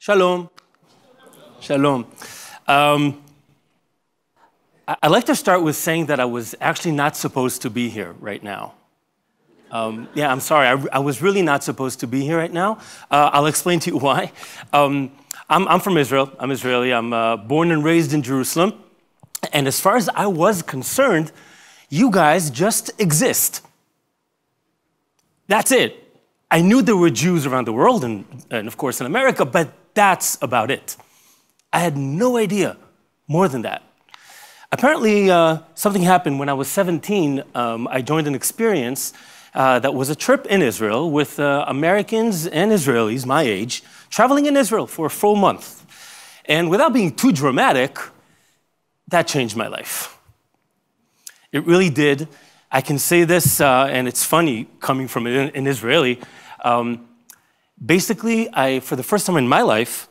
Shalom. Shalom. I'd like to start with saying that I was actually not supposed to be here right now. Yeah, I'm sorry. I was really not supposed to be here right now. I'll explain to you why. I'm from Israel. I'm Israeli. I'm born and raised in Jerusalem. And as far as I was concerned, you guys just exist. That's it. I knew there were Jews around the world and of course in America, but that's about it. I had no idea more than that. Apparently, something happened when I was 17. I joined an experience that was a trip in Israel with Americans and Israelis my age, traveling in Israel for a full month. And without being too dramatic, that changed my life. It really did. I can say this, and it's funny coming from an Israeli. Basically, for the first time in my life,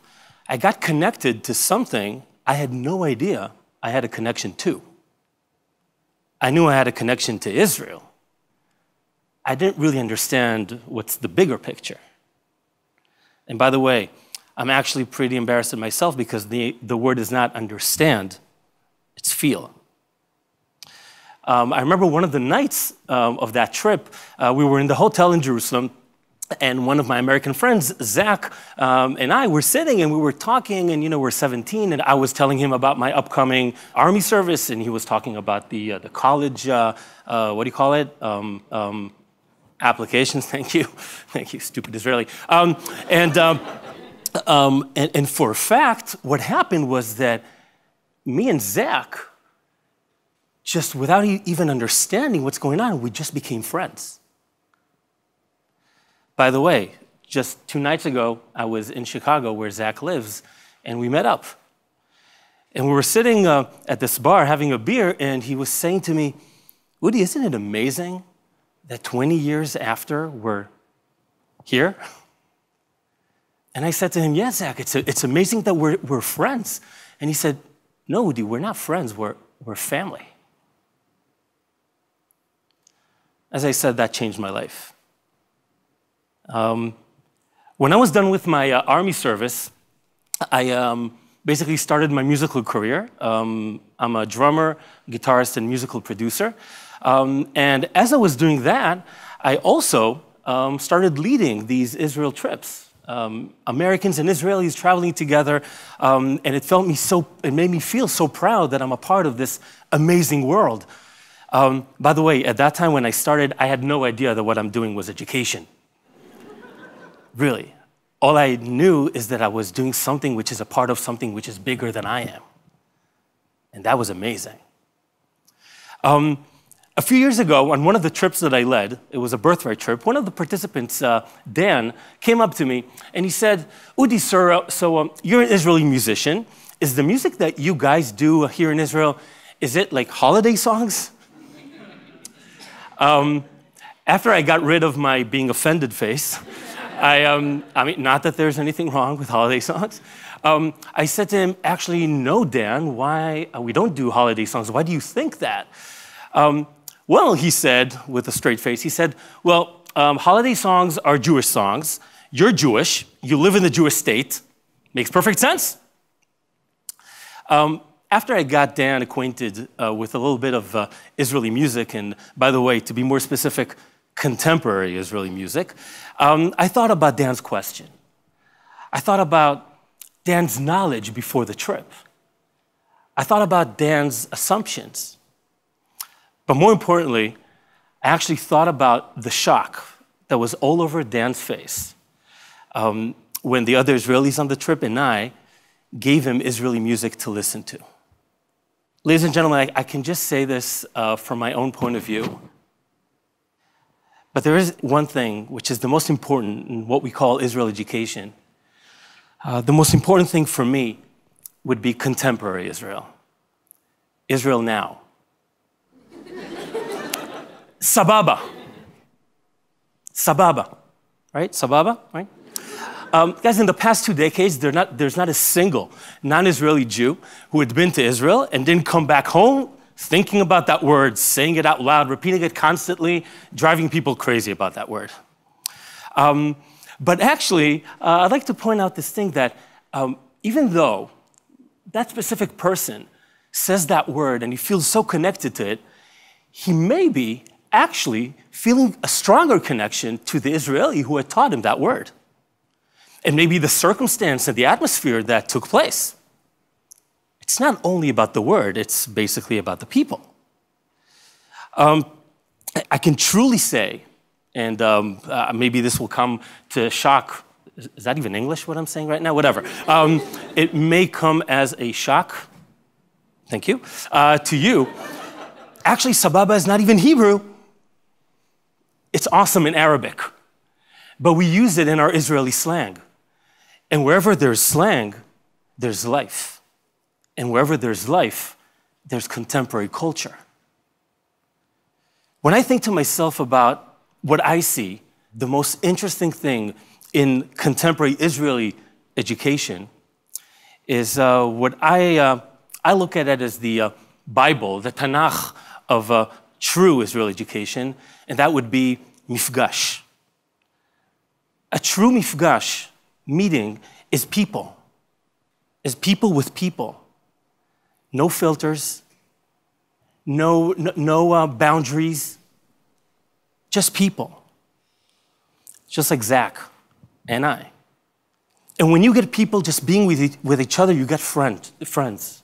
I got connected to something I had no idea I had a connection to. I knew I had a connection to Israel. I didn't really understand what's the bigger picture. And by the way, I'm actually pretty embarrassed of myself because the word is not understand, it's feel. I remember one of the nights of that trip, we were in the hotel in Jerusalem, and one of my American friends, Zach, and I were sitting and we were talking, and we're 17, and I was telling him about my upcoming army service, and he was talking about the college, what do you call it? Applications, thank you, stupid Israeli. And for a fact, what happened was that me and Zach, just without even understanding what's going on, we just became friends. By the way, just 2 nights ago, I was in Chicago where Zach lives, and we met up. And we were sitting at this bar having a beer, and he was saying to me, Udi, isn't it amazing that 20 years after we're here? And I said to him, yeah, Zach, it's amazing that we're friends. And he said, no, Udi, we're not friends, we're family. As I said, that changed my life. When I was done with my army service, I basically started my musical career. I'm a drummer, guitarist, and musical producer. And as I was doing that, I also started leading these Israel trips. Americans and Israelis traveling together, and it made me feel so proud that I'm a part of this amazing world. By the way, at that time when I started, I had no idea that what I'm doing was education. Really. All I knew is that I was doing something which is a part of something which is bigger than I am. And that was amazing. A few years ago, on one of the trips that I led, it was a birthright trip, one of the participants, Dan, came up to me and he said, Udi, sir, so you're an Israeli musician. Is the music that you guys do here in Israel, is it like holiday songs? After I got rid of my being offended face, I mean, not that there's anything wrong with holiday songs. I said to him, actually, no, Dan, why we don't do holiday songs? Why do you think that? Well, he said, with a straight face, he said, well, holiday songs are Jewish songs. You're Jewish. You live in the Jewish state. Makes perfect sense. After I got Dan acquainted with a little bit of Israeli music, and by the way, to be more specific, contemporary Israeli music, I thought about Dan's question. I thought about Dan's knowledge before the trip. I thought about Dan's assumptions. But more importantly, I actually thought about the shock that was all over Dan's face when the other Israelis on the trip and I gave him Israeli music to listen to. Ladies and gentlemen, I can just say this from my own point of view. But there is one thing which is the most important in what we call Israel education. The most important thing for me would be contemporary Israel. Israel now. Sababa. Sababa, right? Sababa, right? Guys, in the past 2 decades, there's not a single non-Israeli Jew who had been to Israel and didn't come back home thinking about that word, saying it out loud, repeating it constantly, driving people crazy about that word. But actually, I'd like to point out this thing that even though that specific person says that word and he feels so connected to it, he may be actually feeling a stronger connection to the Israeli who had taught him that word. And maybe the circumstance and the atmosphere that took place. It's not only about the word, it's basically about the people. I can truly say, and maybe this will come to shock, is that even English what I'm saying right now? Whatever. It may come as a shock, thank you, to you. Actually, sababa is not even Hebrew. It's awesome in Arabic, but we use it in our Israeli slang. And wherever there's slang, there's life. And wherever there's life, there's contemporary culture. When I think to myself about what I see, the most interesting thing in contemporary Israeli education is what I look at it as the Bible, the Tanakh of true Israeli education, and that would be mifgash. A true mifgash, meeting, is people with people. No filters, no boundaries, just people. Just like Zach and I. And when you get people just being with each other, you get friends.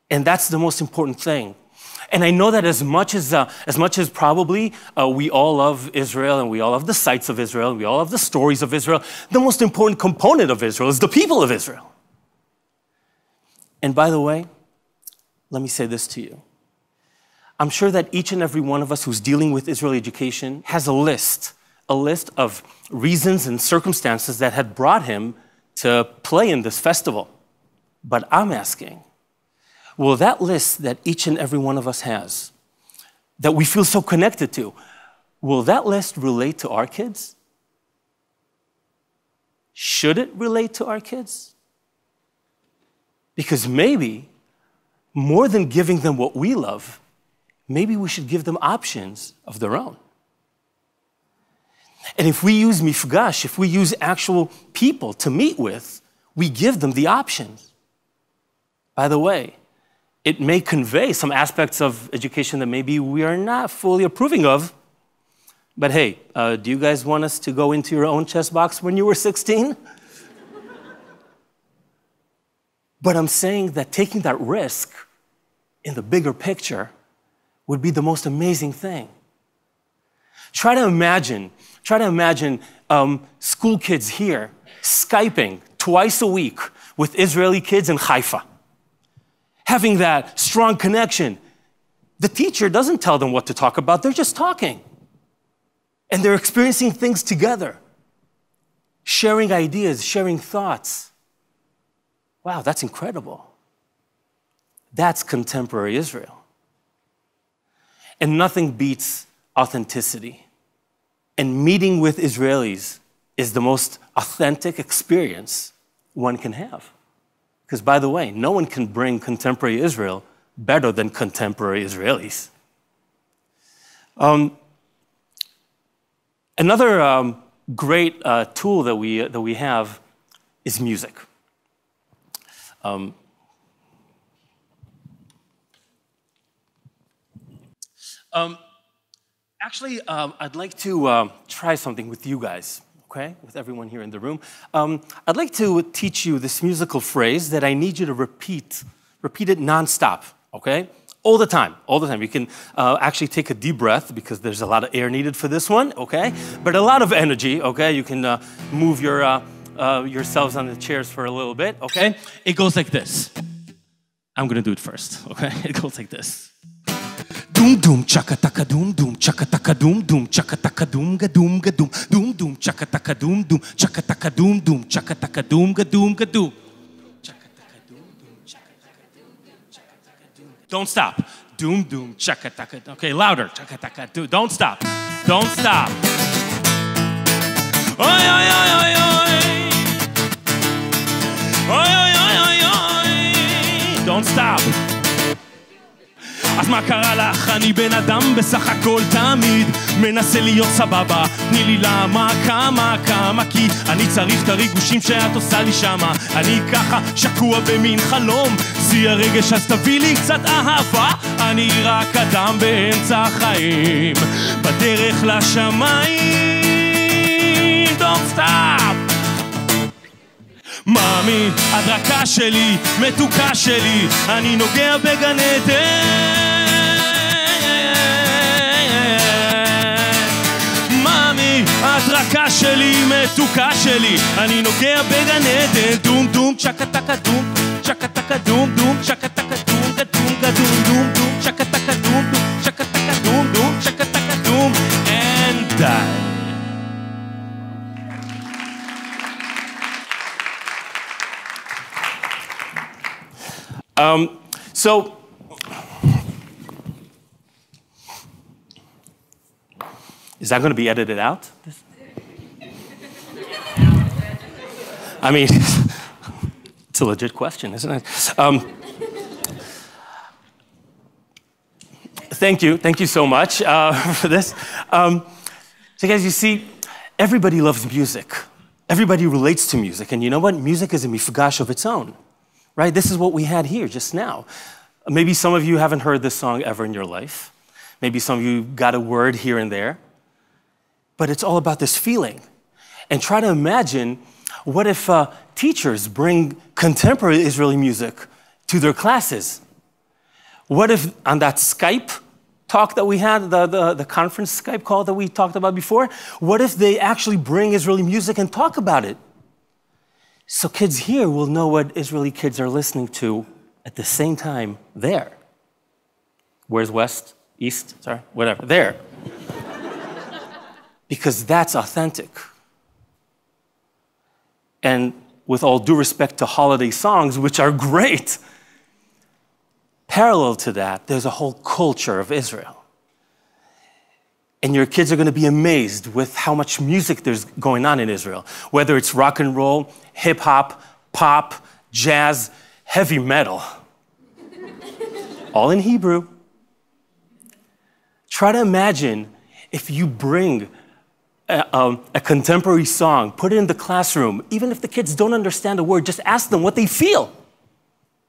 And that's the most important thing. And I know that as much as probably we all love Israel and we all love the sights of Israel and we all love the stories of Israel, the most important component of Israel is the people of Israel. And by the way, let me say this to you. I'm sure that each and every one of us who's dealing with Israeli education has a list of reasons and circumstances that had brought him to play in this festival. But I'm asking, will that list that each and every one of us has, that we feel so connected to, will that list relate to our kids? Should it relate to our kids? Because maybe, more than giving them what we love, maybe we should give them options of their own. And if we use mifgash, if we use actual people to meet with, we give them the options. By the way, it may convey some aspects of education that maybe we are not fully approving of. But hey, do you guys want us to go into your own chess box when you were 16? But I'm saying that taking that risk in the bigger picture would be the most amazing thing. Try to imagine school kids here Skyping twice a week with Israeli kids in Haifa, having that strong connection. The teacher doesn't tell them what to talk about, they're just talking. And they're experiencing things together, sharing ideas, sharing thoughts. Wow, that's incredible. That's contemporary Israel. And nothing beats authenticity. And meeting with Israelis is the most authentic experience one can have. Because by the way, no one can bring contemporary Israel better than contemporary Israelis. Another great tool that we have is music. Actually, I'd like to try something with you guys, okay? With everyone here in the room. I'd like to teach you this musical phrase that I need you to repeat it nonstop, okay? All the time. You can actually take a deep breath because there's a lot of air needed for this one, okay? But a lot of energy, okay? You can move yourselves on the chairs for a little bit, okay? It goes like this. I'm gonna do it first, okay? It goes like this. Doom doom chaka taka doom doom chaka taka doom doom chaka taka doom ga doom ga doom doom doom chaka taka doom doom chaka taka doom doom chaka taka doom ga doom ga doom. Don't stop. Doom doom chaka taka. Okay, louder. Chaka taka doom. Don't stop. Don't stop. Oi oi oi oi oi. Oi oi oi oi oi. Don't stop. אז מה קרה לך? אני בן אדם בסך הכל תמיד מנסה להיות סבבה, תני לי למה, כמה, כי אני צריך את הריגושים שאת עושה לי שמה. אני ככה שקוע במין חלום, שיא הרגש אז תביא לי קצת אהבה. אני רק אדם באמצע החיים, בדרך לשמיים. Don't stop. מאמי, הדרכה שלי, מתוקה שלי, אני נוגע בגן עדן. מאמי, הדרכה שלי, מתוקה שלי, אני נוגע בגן עדן. דום דום צ'קה טקה דום, צ'קה טקה דום דום, צ'קה טקה דום גדום גדום דום דום, צ'קה טקה דום דום, צ'קה טקה דום דום, צ'קה טקה דום, and die. So, is that going to be edited out? I mean, it's a legit question, isn't it? Thank you so much for this. So guys, you see, everybody loves music. Everybody relates to music, and you know what? Music is a mifgash of its own. Right? This is what we had here just now. Maybe some of you haven't heard this song ever in your life. Maybe some of you got a word here and there. But it's all about this feeling. And try to imagine, what if teachers bring contemporary Israeli music to their classes? What if on that Skype talk that we had, the conference Skype call that we talked about before, what if they actually bring Israeli music and talk about it? So kids here will know what Israeli kids are listening to at the same time there. Where's west, east, sorry, whatever, there. Because that's authentic. And with all due respect to holiday songs, which are great, parallel to that, there's a whole culture of Israel. And your kids are going to be amazed with how much music there's going on in Israel. Whether it's rock and roll, hip hop, pop, jazz, heavy metal. All in Hebrew. Try to imagine if you bring a contemporary song, put it in the classroom, even if the kids don't understand a word, just ask them what they feel.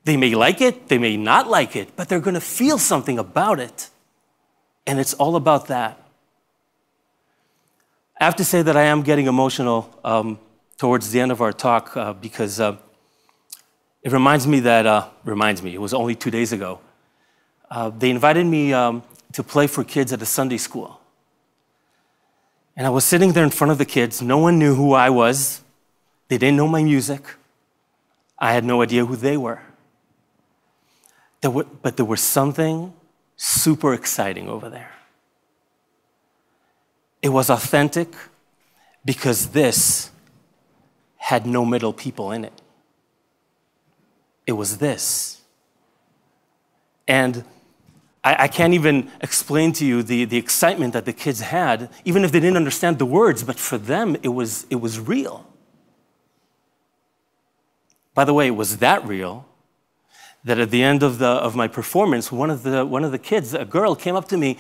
They may like it, they may not like it, but they're going to feel something about it. And it's all about that. I have to say that I am getting emotional towards the end of our talk because it reminds me, it was only 2 days ago. They invited me to play for kids at a Sunday school. And I was sitting there in front of the kids. No one knew who I was. They didn't know my music. I had no idea who they were. But there was something super exciting over there. It was authentic because this had no middle people in it. It was this. And I can't even explain to you the excitement that the kids had, even if they didn't understand the words, but for them, it was real. By the way, it was that real that at the end of my performance, one of the kids, a girl, came up to me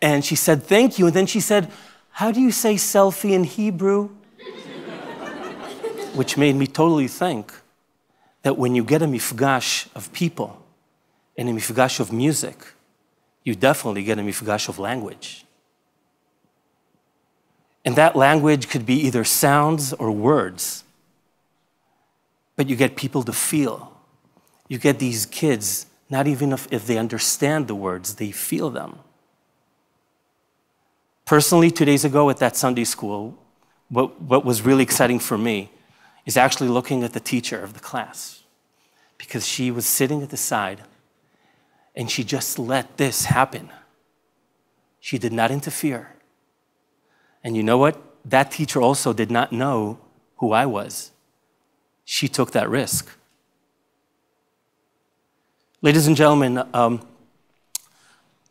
and she said, "Thank you." And then she said, "How do you say selfie in Hebrew?" Which made me totally think that when you get a mifgash of people and a mifgash of music, you definitely get a mifgash of language. And that language could be either sounds or words. But you get people to feel. You get these kids, not even if they understand the words, they feel them. Personally, 2 days ago at that Sunday school, what was really exciting for me is actually looking at the teacher of the class, because she was sitting at the side and she just let this happen. She did not interfere. And you know what? That teacher also did not know who I was. She took that risk. Ladies and gentlemen,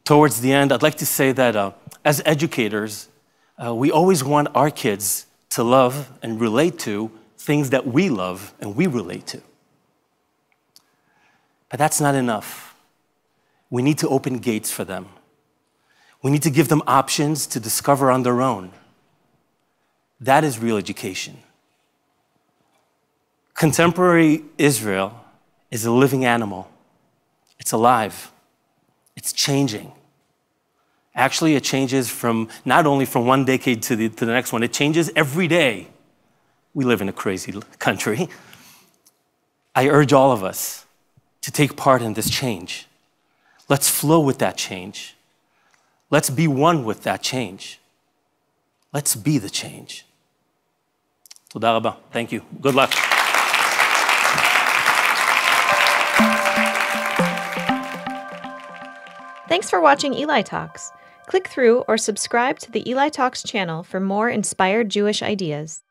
towards the end, I'd like to say that as educators, we always want our kids to love and relate to things that we love and we relate to. But that's not enough. We need to open gates for them. We need to give them options to discover on their own. That is real education. Contemporary Israel is a living animal. It's alive. It's changing. Actually, it changes from not only from one decade to the next one, it changes every day. We live in a crazy country. I urge all of us to take part in this change. Let's flow with that change. Let's be one with that change. Let's be the change. Toda rabba. Thank you. Good luck. Thanks for watching ELI Talks. Click through or subscribe to the ELI Talks channel for more inspired Jewish ideas.